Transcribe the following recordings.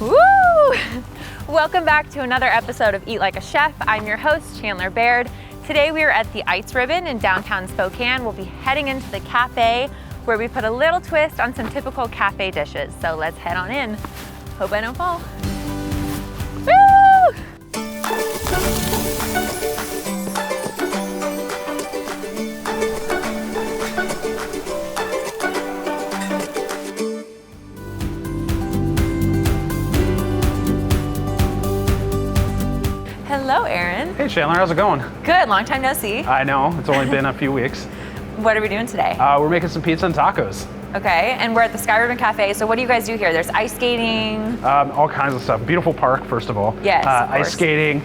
Woo! Welcome back to another episode of Eat Like a Chef. I'm your host, Chandler Baird. Today we are at the Ice Ribbon in downtown Spokane. We'll be heading into the cafe where we put a little twist on some typical cafe dishes. So let's head on in. Hope I don't fall. Woo! Hello, Aaron. Hey, Chandler, how's it going? Good, long time no see. I know, it's only been a few weeks. What are we doing today? We're making some pizza and tacos. Okay, and we're at the Sky Ribbon Cafe. So what do you guys do here? There's ice skating. All kinds of stuff. Beautiful park, first of all. Yes, of course. Ice skating.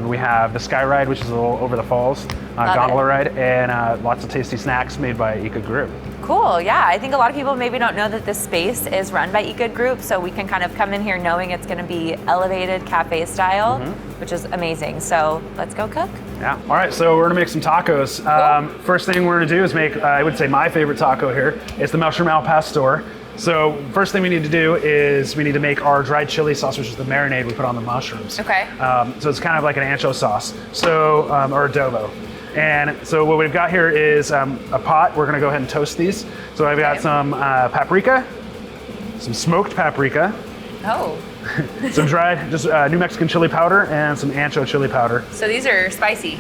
We have the Sky Ride, which is a little over the falls, gondola ride, and lots of tasty snacks made by Eat Good Group. Cool, yeah. I think a lot of people maybe don't know that this space is run by Eat Good Group, so we can kind of come in here knowing it's going to be elevated cafe style, which is amazing. So let's go cook. Yeah. All right, so we're gonna make some tacos. Cool. First thing we're gonna do is make, I would say my favorite taco here. It's the mushroom al pastor. So first thing we need to do is we need to make our dried chili sauce, which is the marinade we put on the mushrooms. Okay. So it's kind of like an ancho sauce, so or adobo. And so what we've got here is a pot. We're gonna go ahead and toast these. So I've got some paprika, some smoked paprika, Oh. some dried, just New Mexican chili powder, and some ancho chili powder. So these are spicy.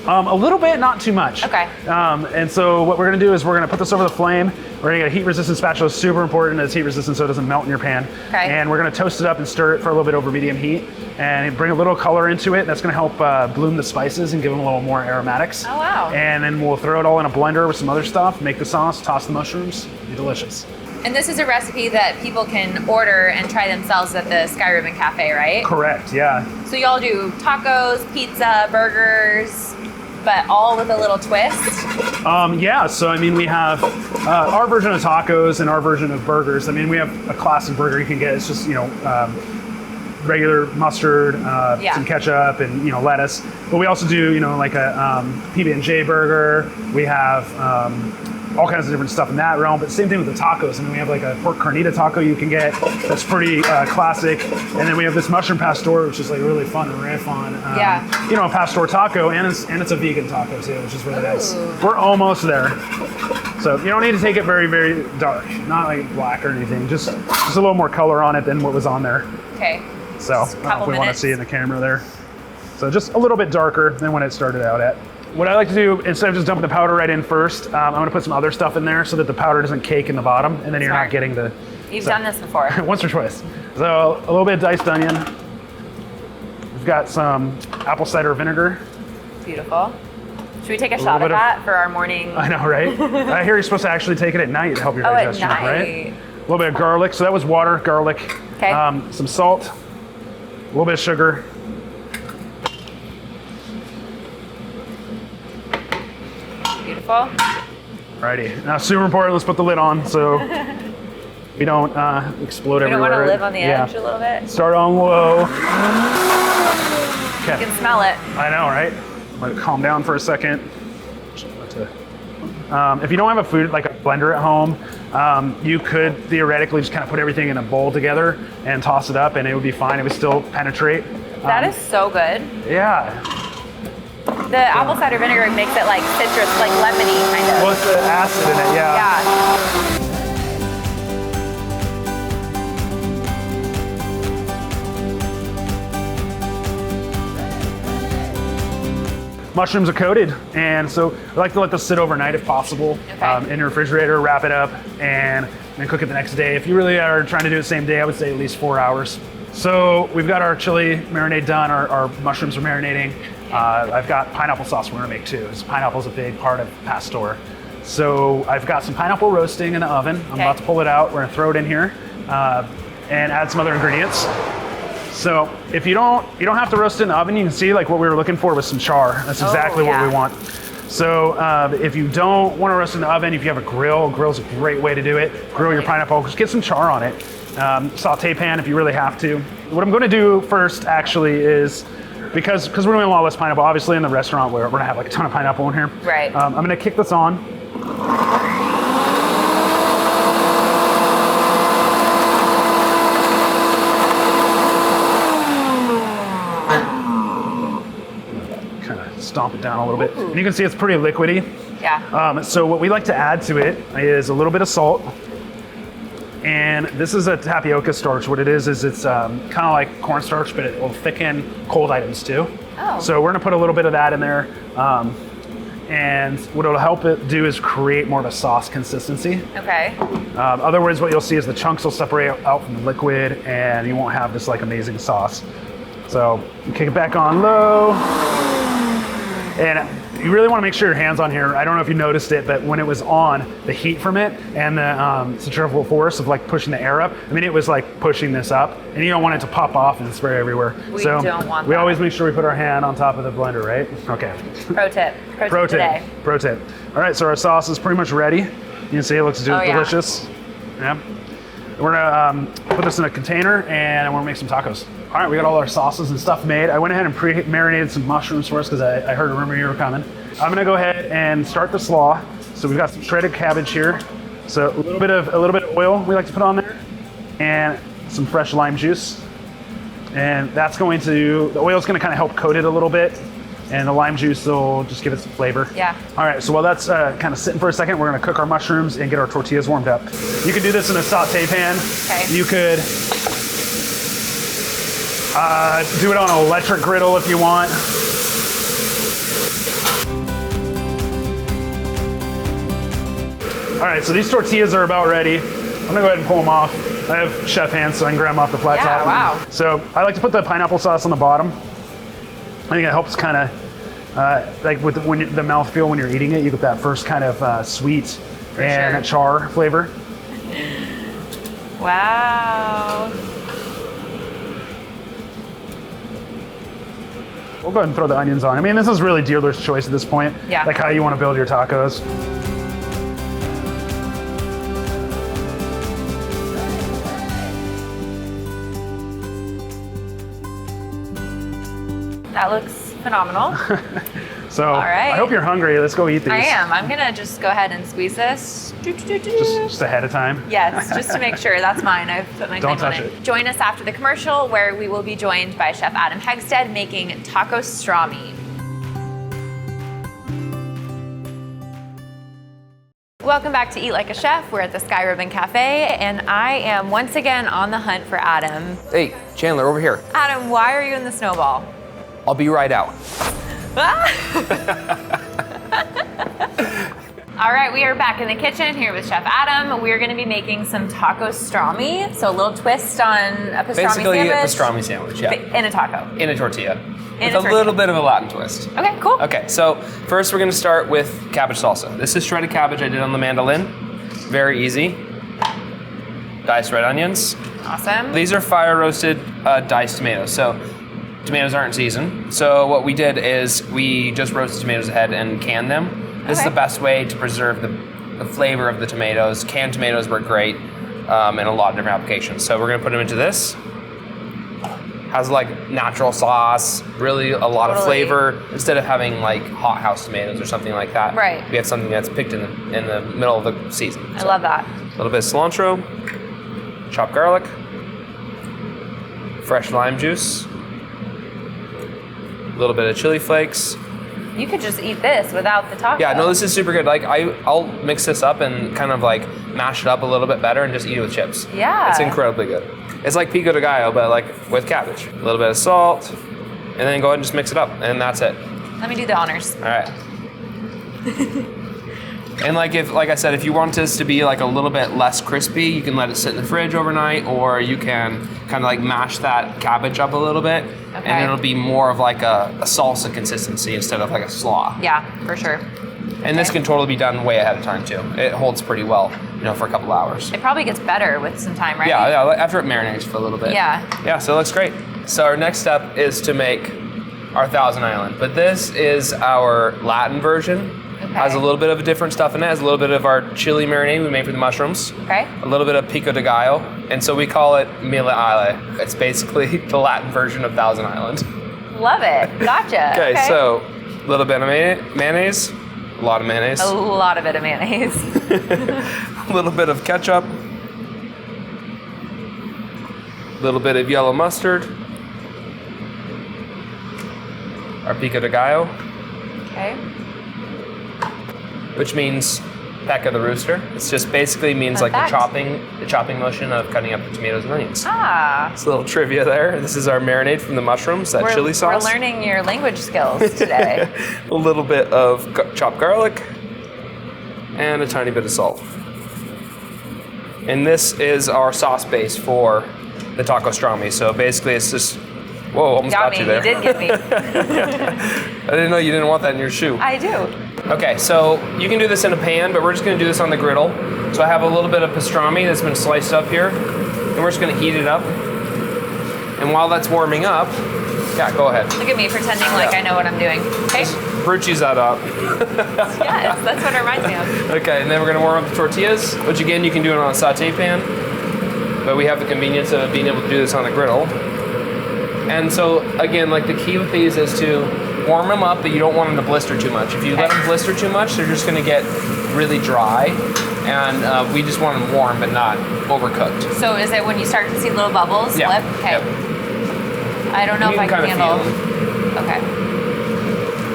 A little bit, not too much. Okay. And so what we're gonna do is we're gonna put this over the flame. We're gonna get a heat resistant spatula. It's super important that it's heat resistant so it doesn't melt in your pan. Okay. And we're gonna toast it up and stir it for a little bit over medium heat and bring a little color into it. That's gonna help bloom the spices and give them a little more aromatics. Oh, wow. And then we'll throw it all in a blender with some other stuff, make the sauce, toss the mushrooms, be delicious. And this is a recipe that people can order and try themselves at the Sky Ribbon Cafe, right? Correct, yeah. So y'all do tacos, pizza, burgers, but all with a little twist? Yeah, so I mean, we have our version of tacos and our version of burgers. I mean, we have a classic burger you can get. It's just, regular mustard, some ketchup, and, lettuce. But we also do, like a PB&J burger. We have all kinds of different stuff in that realm, but same thing with the tacos. I mean, we have like a pork carnita taco you can get that's pretty classic, and then we have this mushroom pastor, which is like really fun to riff on. A pastor taco, and it's a vegan taco too, which is really nice. We're almost there, so you don't need to take it very, very dark, not like black or anything, just a little more color on it than what was on there. Okay. So I don't know if we want to see in the camera there. So just a little bit darker than when it started out at. What I like to do, instead of just dumping the powder right in first, I'm gonna put some other stuff in there so that the powder doesn't cake in the bottom, and then you're not getting the... You've done this before. Once or twice. So a little bit of diced onion. We've got some apple cider vinegar. Beautiful. Should we take a shot of that for our morning? I know, right? I hear you're supposed to actually take it at night to help your digestion, at night. Right? A little bit of garlic. So that was water, garlic. Okay. Some salt, a little bit of sugar. Beautiful. Alrighty. Now, super important, let's put the lid on so we don't explode everywhere. You don't want to live on the edge a little bit? Start on low. Okay. You can smell it. I know, right? Let it calm down for a second. If you don't have a food, like a blender at home, you could theoretically just kind of put everything in a bowl together and toss it up and it would be fine. It would still penetrate. That is so good. Yeah. The apple cider vinegar makes it like citrus, like lemony kind of. Well, it's the acid in it, yeah. Mushrooms are coated, and so I like to let this sit overnight if possible, in your refrigerator, wrap it up, and then cook it the next day. If you really are trying to do it the same day, I would say at least 4 hours. So we've got our chili marinade done, our mushrooms are marinating. I've got pineapple sauce we're gonna make too. Pineapple's a big part of pastor. So I've got some pineapple roasting in the oven. I'm about to pull it out. We're gonna throw it in here and add some other ingredients. So if you don't have to roast it in the oven. You can see like what we were looking for was some char. That's exactly what we want. So if you don't want to roast in the oven, if you have a grill's a great way to do it. Grill your pineapple, just get some char on it. Saute pan if you really have to. What I'm going to do first actually is, because we're doing a lot less pineapple, obviously in the restaurant we're going to have like a ton of pineapple in here. Right. I'm going to kick this on. stomp it down a little bit. And you can see it's pretty liquidy. Yeah. So what we like to add to it is a little bit of salt. And this is a tapioca starch. What it is it's kind of like cornstarch, but it will thicken cold items too. Oh. So we're gonna put a little bit of that in there. And what it'll help it do is create more of a sauce consistency. Okay. Otherwise, what you'll see is the chunks will separate out from the liquid and you won't have this like amazing sauce. So you kick it back on low. And you really want to make sure your hand's on here. I don't know if you noticed it, but when it was on, the heat from it and the centrifugal force of like pushing the air up, I mean, it was like pushing this up, and you don't want it to pop off and spray everywhere. We don't want that. We always make sure we put our hand on top of the blender, right? Okay. Pro tip. Pro tip today. Pro tip. All right, so our sauce is pretty much ready. You can see it looks delicious. Yeah. We're gonna put this in a container and we're gonna make some tacos. All right, we got all our sauces and stuff made. I went ahead and pre-marinated some mushrooms for us because I heard a rumor you were coming. I'm gonna go ahead and start the slaw. So we've got some shredded cabbage here. So a little bit of oil we like to put on there, and some fresh lime juice. And that's the oil's gonna kind of help coat it a little bit, and the lime juice will just give it some flavor. Yeah. All right, so while that's kind of sitting for a second, we're gonna cook our mushrooms and get our tortillas warmed up. You could do this in a saute pan. Okay. You could do it on an electric griddle if you want. All right, so these tortillas are about ready. I'm gonna go ahead and pull them off. I have chef hands, so I can grab them off the flat top. Yeah, wow. So I like to put the pineapple sauce on the bottom. I think it helps kind of, like with the mouthfeel when you're eating it, you get that first kind of sweet and char flavor. Wow. We'll go ahead and throw the onions on. I mean, this is really dealer's choice at this point. Yeah. Like how you want to build your tacos. That looks phenomenal. So all right. I hope you're hungry. Let's go eat these. I am. I'm gonna just go ahead and squeeze this. Just ahead of time. Yes, just to make sure. That's mine. I've put my Don't claim on touch it. it. Join us after the commercial, where we will be joined by Chef Adam Hegsted making Tacostrami. Welcome back to Eat Like a Chef. We're at the Sky Ribbon Cafe, and I am once again on the hunt for Adam. Hey, Chandler, over here. Adam, why are you in the snowball? I'll be right out. All right, we are back in the kitchen here with Chef Adam. We're going to be making some tacostrami, so a little twist on a pastrami Basically sandwich. a pastrami sandwich, yeah. In a taco. In a tortilla. In with a a tortilla. little bit of a Latin twist. Okay, cool. Okay, so first we're gonna start with cabbage salsa. This is shredded cabbage I did on the mandolin. Very easy. Diced red onions. Awesome. These are fire roasted diced tomatoes. So tomatoes aren't seasoned. So what we did is we just roasted tomatoes ahead and canned them. This is the best way to preserve the flavor of the tomatoes. Canned tomatoes work great in a lot of different applications. So we're gonna put them into this. Has like natural sauce, really a lot of flavor. Instead of having like hothouse tomatoes or something like that, Right. we have something that's picked in the middle of the season. I love that. A little bit of cilantro, chopped garlic, fresh lime juice, a little bit of chili flakes. You could just eat this without the taco. Yeah, no, this is super good. Like I'll mix this up and kind of like mash it up a little bit better and just eat it with chips. Yeah. It's incredibly good. It's like pico de gallo, but like with cabbage. A little bit of salt, and then go ahead and just mix it up, and that's it. Let me do the honors. All right. And like I said, if you want this to be like a little bit less crispy, you can let it sit in the fridge overnight, or you can kind of like mash that cabbage up a little bit, and it'll be more of like a salsa consistency instead of like a slaw. Yeah, for sure. And this can totally be done way ahead of time too. It holds pretty well, for a couple hours. It probably gets better with some time, right? Yeah, after it marinates for a little bit. Yeah. Yeah, so it looks great. So our next step is to make our Thousand Island. But this is our Latin version. Okay. Has a little bit of different stuff in it. Has a little bit of our chili marinade we made for the mushrooms. Okay. A little bit of pico de gallo. And so we call it mille ale. It's basically the Latin version of Thousand Island. Love it. Gotcha. Okay, so a little bit of mayonnaise. A lot of mayonnaise. A lot of it of mayonnaise. A little bit of ketchup. A little bit of yellow mustard. Our pico de gallo. Okay. which means peck of the rooster. It's just basically means like the chopping motion of cutting up the tomatoes and onions. Ah. It's a little trivia there. This is our marinade from the mushrooms, that chili sauce. We're learning your language skills today. A little bit of chopped garlic and a tiny bit of salt. And this is our sauce base for the Tacostrami. So basically it's just, whoa, almost got you there. You did get me. I didn't know you didn't want that in your shoe. I do. Okay, so you can do this in a pan, but we're just gonna do this on the griddle. So I have a little bit of pastrami that's been sliced up here, and we're just gonna heat it up. And while that's warming up, yeah, go ahead. Look at me pretending like I know what I'm doing. Okay? Brucci's that up. Yes, that's what it reminds me of. Okay, and then we're gonna warm up the tortillas, which again, you can do it on a saute pan, but we have the convenience of being able to do this on a griddle. And so again, like the key with these is to warm them up, but you don't want them to blister too much. If you let them blister too much, they're just gonna get really dry. And we just want them warm, but not overcooked. So is it when you start to see little bubbles Yeah. flip? Okay. Yep. I don't know if I can handle. Feel them. Okay.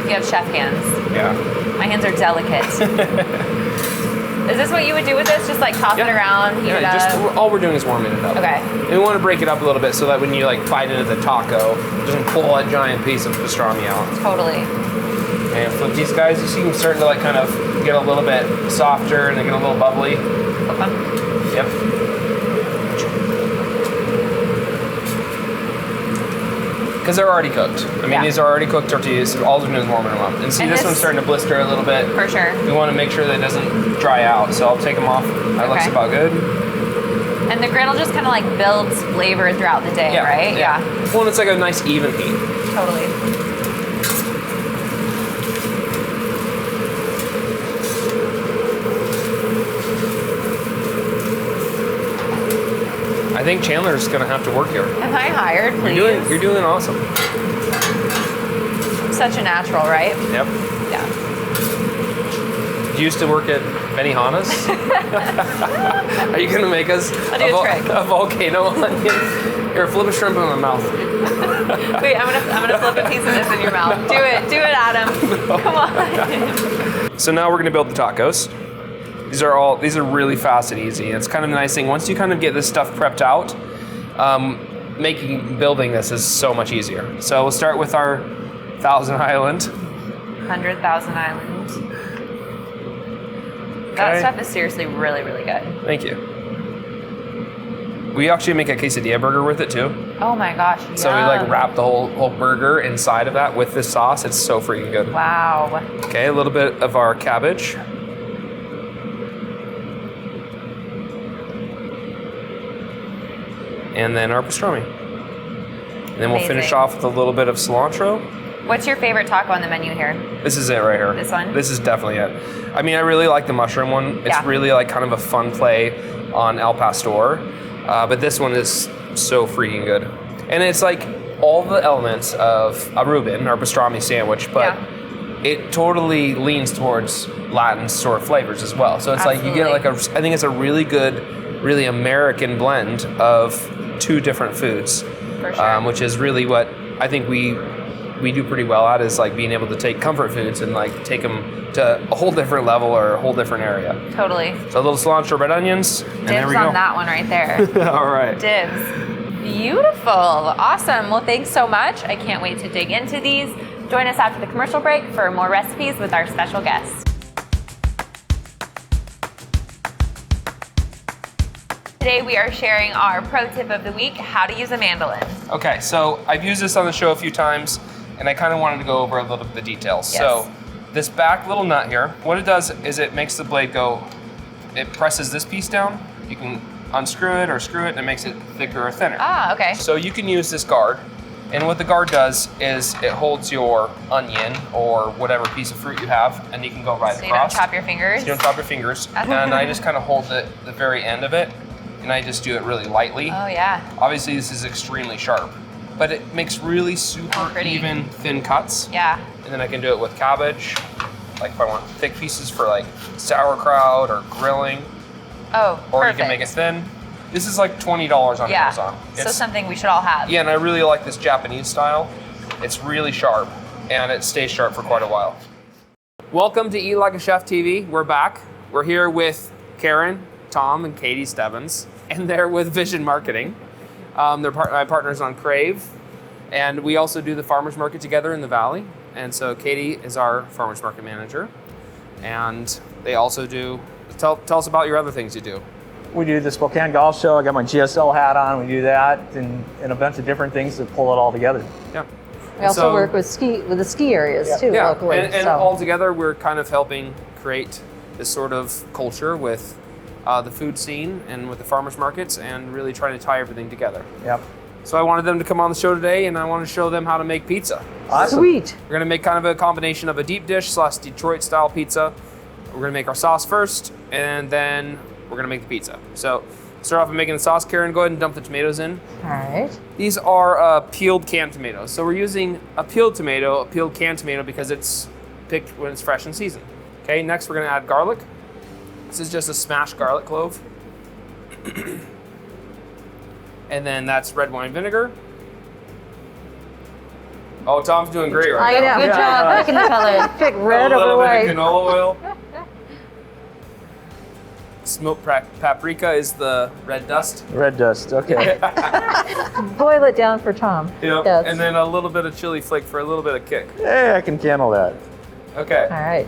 You have chef hands. Yeah. My hands are delicate. Is this what you would do with this? Just like toss it around, heat it up? All we're doing is warming it up. Okay. And we want to break it up a little bit so that when you like bite into the taco, it doesn't pull that giant piece of pastrami out. Totally. And flip these guys. You see them starting to like kind of get a little bit softer and they get a little bubbly. Flip them. Yep. Because they're already cooked. I mean, these are already cooked tortillas, so all they're doing is warming them up. And see, this one's starting to blister a little bit. For sure. We want to make sure that it doesn't dry out, so I'll take them off. That looks about good. And the griddle just kind of like builds flavor throughout the day, right? Yeah. Well, it's like a nice even heat. Totally. I think Chandler's going to have to work here. Am I hired, please? You're doing awesome. I'm such a natural, right? Yep. Yeah. You used to work at Benihana's? Are you going to make us a volcano onion? Here, flip a shrimp in my mouth. Wait, I'm gonna flip a piece of this in your mouth. Do it, Adam. Come on. So now we're going to build the tacos. These are really fast and easy. It's kind of a nice thing. Once you kind of get this stuff prepped out, building this is so much easier. So we'll start with our 1,000 Island. 100,000 Island. That stuff is seriously really, really good. Thank you. We actually make a quesadilla burger with it too. Oh my gosh. So we like wrap the whole burger inside of that with this sauce. It's so freaking good. Wow. Okay, a little bit of our cabbage. And then our pastrami. And then we'll finish off with a little bit of cilantro. What's your favorite taco on the menu here? This is it right here. This one? This is definitely it. I mean, I really like the mushroom one. It's really like kind of a fun play on El Pastor. But this one is so freaking good. And it's like all the elements of a Reuben, our pastrami sandwich, but it totally leans towards Latin sort of flavors as well. So it's like you get like I think it's a really good, really American blend of two different foods. For sure. Which is really what I think we do pretty well at, is like being able to take comfort foods and like take them to a whole different level or a whole different area. Totally. So a little cilantro, red onions, and there we go. Dibs on that one right there. All right. Dibs. Beautiful. Awesome. Well, thanks so much. I can't wait to dig into these. Join us after the commercial break for more recipes with our special guests. Today we are sharing our pro tip of the week, how to use a mandolin. Okay, so I've used this on the show a few times, and I kind of wanted to go over a little bit of the details. Yes. So this back little nut here, what it does is it makes the blade go, it presses this piece down. You can unscrew it or screw it, and it makes it thicker or thinner. Ah, okay. So you can use this guard, and what the guard does is it holds your onion or whatever piece of fruit you have, and you can go right so across. So you don't chop your fingers? So you don't chop your fingers. And I just kind of hold the very end of it, and I just do it really lightly. Oh yeah. Obviously this is extremely sharp, but it makes really super even thin cuts. Yeah. And then I can do it with cabbage, like if I want thick pieces for like sauerkraut or grilling. Oh, or perfect. you can make it thin. This is like $20 on Amazon. So something we should all have. Yeah, and I really like this Japanese style. It's really sharp, and it stays sharp for quite a while. Welcome to Eat Like a Chef TV. We're back. We're here with Karen, Tom, and Katy Stebbins, and they're with Vision Marketing. They're my partners on Crave, and we also do the farmers market together in the Valley. And so Katy is our farmers market manager, and they also do. Tell us about your other things you do. We do the Spokane Golf Show. I got my GSL hat on. We do that, and a bunch of different things to pull it all together. Yeah. We also work with the ski areas too locally. And all together, we're kind of helping create this sort of culture with the food scene and with the farmers markets, and really trying to tie everything together. Yep. So I wanted them to come on the show today, and I want to show them how to make pizza. Awesome. Sweet. We're gonna make kind of a combination of a deep dish / Detroit style pizza. We're gonna make our sauce first, and then we're gonna make the pizza. So start off with making the sauce. Karen, go ahead and dump the tomatoes in. All right. These are peeled canned tomatoes. So we're using a peeled canned tomato, because it's picked when it's fresh in season. Okay, next we're gonna add garlic. This is just a smashed garlic clove. And then that's red wine vinegar. Oh, Tom's doing great right I now. know. Good job picking the color. Pick red A over little bit white. of canola oil. Smoked paprika is the red dust. Red dust. Okay. Boil it down for Tom. Yep. Yes. And then a little bit of chili flake for a little bit of kick. Hey, I can handle that. Okay. All right.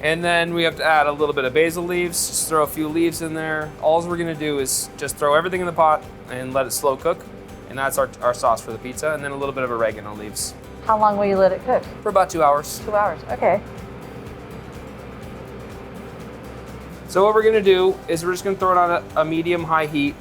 And then we have to add a little bit of basil leaves. Just throw a few leaves in there. All we're gonna do is just throw everything in the pot and let it slow cook. And that's our sauce for the pizza. And then a little bit of oregano leaves. How long will you let it cook? For about 2 hours. 2 hours. Okay. So what we're gonna do is we're just gonna throw it on a medium-high heat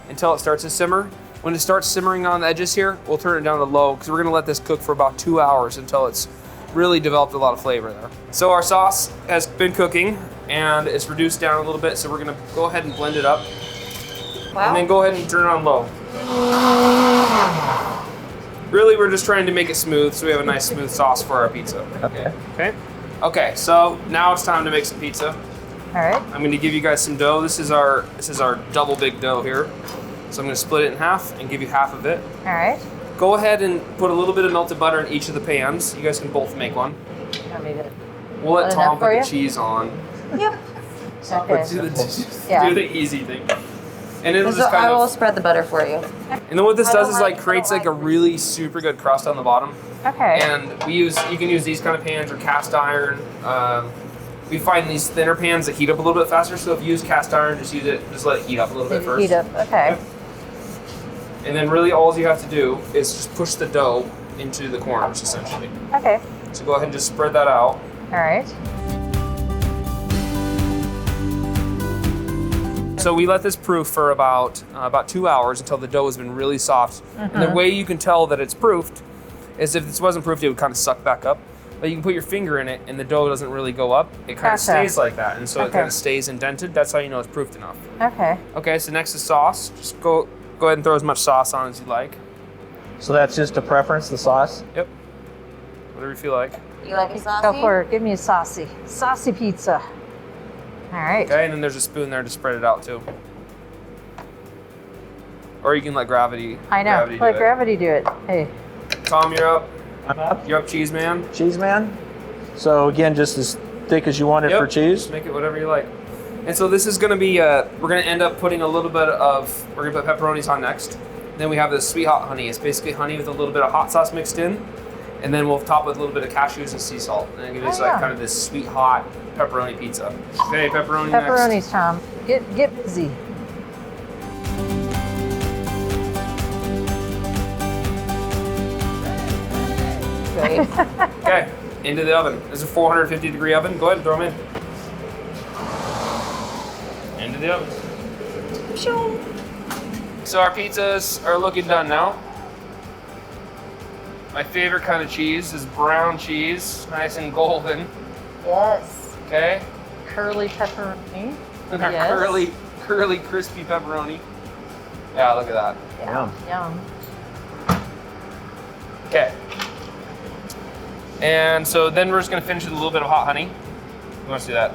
until it starts to simmer. When it starts simmering on the edges here, we'll turn it down to low, because we're gonna let this cook for about 2 hours until it's really developed a lot of flavor there. So our sauce has been cooking and it's reduced down a little bit, so we're gonna go ahead and blend it up. Wow. And then go ahead and turn it on low. Really, we're just trying to make it smooth so we have a nice smooth sauce for our pizza. Okay. Okay? Okay, so now it's time to make some pizza. All right. I'm gonna give you guys some dough. This is our double big dough here. So I'm gonna split it in half and give you half of it. All right. Go ahead and put a little bit of melted butter in each of the pans. You guys can both make one. Want me to? We'll let Enough Tom put for the you? cheese on. Yep. But Okay. do the easy thing. And it'll just I kind will of. spread the butter for you. And then what this I does don't is like- creates I like don't a really super good crust on the bottom. Okay. And you can use these kind of pans or cast iron. We find these thinner pans that heat up a little bit faster. So if you use cast iron, just let it heat up a little bit first. Heat up. Okay. And then really all you have to do is just push the dough into the corners essentially. Okay. So go ahead and just spread that out. All right. So we let this proof for about 2 hours until the dough has been really soft. And the way you can tell that it's proofed is if this wasn't proofed, it would kind of suck back up. But you can put your finger in it and the dough doesn't really go up. It kind of Gotcha. stays like that. And so it Okay. kind of stays indented. That's how you know it's proofed enough. Okay. Okay, so next is sauce. Just go ahead and throw as much sauce on as you like. So that's just a preference, the sauce? Yep. Whatever you feel like. You like it saucy? Go for it. Give me a saucy pizza. All right. Okay, and then there's a spoon there to spread it out too. Or you can let gravity. I know. Gravity Let do it. gravity do it. Hey. Tom, you're up. I'm up. You're up, cheese man. Cheese man? So again, just as thick as you want it Yep. for cheese? Just make it whatever you like. And so this is going to be, we're going to end up putting a little bit of, we're going to put pepperonis on next. Then we have this sweet hot honey. It's basically honey with a little bit of hot sauce mixed in. And then we'll top it with a little bit of cashews and sea salt. And then give us like yeah. kind of this sweet hot pepperoni pizza. Okay, pepperoni next. Pepperonis, Tom. Get busy. Great. Okay, into the oven. This is a 450 degree oven. Go ahead and throw them in. Into the oven. So our pizzas are looking done now. My favorite kind of cheese is brown cheese, nice and golden. Yes. Okay, Curly pepperoni. and our Yes. curly, crispy pepperoni. Yeah, look at that. Yum. Yum. Okay. And so then we're just gonna finish with a little bit of hot honey. You want to see that?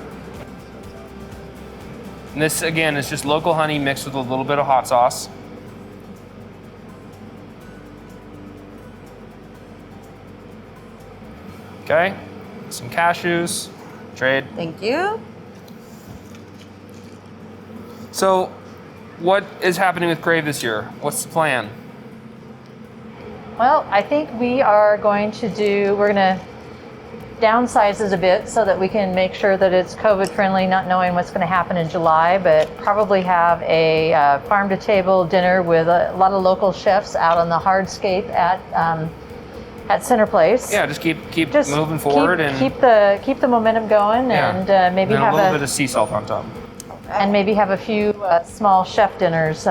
And this again is just local honey mixed with a little bit of hot sauce. Okay. some cashews. Trade. Thank you. So, what is happening with Crave this year? What's the plan? Well, I think we're going to downsize it a bit so that we can make sure that it's COVID friendly, not knowing what's going to happen in July, but probably have a farm to table dinner with a lot of local chefs out on the hardscape at Center Place. Yeah, just keep moving forward and keep the momentum going, and maybe and have a little bit of sea salt on top. and maybe have a few small chef dinners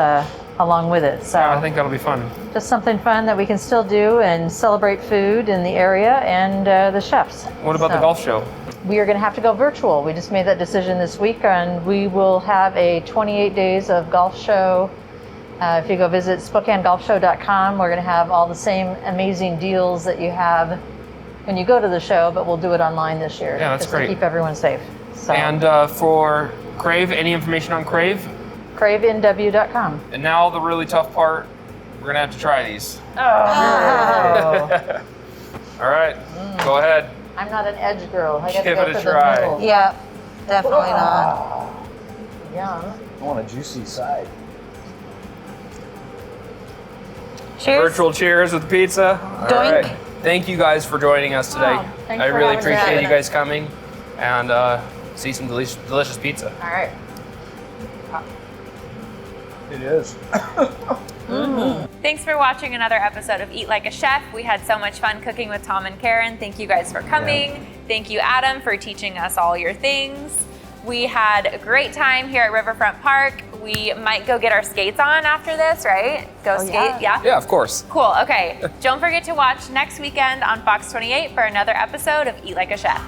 along with it. So Yeah, I think that'll be fun. just something fun that we can still do and celebrate food in the area and the chefs. What about the So golf show? We are going to have to go virtual. We just made that decision this week, and we will have a 28 days of golf show. If you go visit SpokaneGolfShow.com, we're going to have all the same amazing deals that you have when you go to the show, but we'll do it online this year. Yeah, that's just great. to keep everyone safe. So, And for Crave, any information on Crave? CraveNW.com. And now the really tough part, we're gonna have to try these. Oh. All right, go ahead. I'm not an edge girl. I got to Give go it a for try. the middle. Yeah, definitely not. Yum. I want a juicy side. Cheers. Virtual cheers with pizza. All Doink. right. Thank you guys for joining us today. Oh, thanks I for really having me. appreciate you guys coming and see some delicious pizza. All right. It is. Thanks for watching another episode of Eat Like a Chef. We had so much fun cooking with Tom and Karen. Thank you guys for coming. Thank you, Adam, for teaching us all your things. We had a great time here at Riverfront Park. We might go get our skates on after this, right? Go skate, yeah? Yeah, of course. Cool, okay. Don't forget to watch next weekend on Fox 28 for another episode of Eat Like a Chef.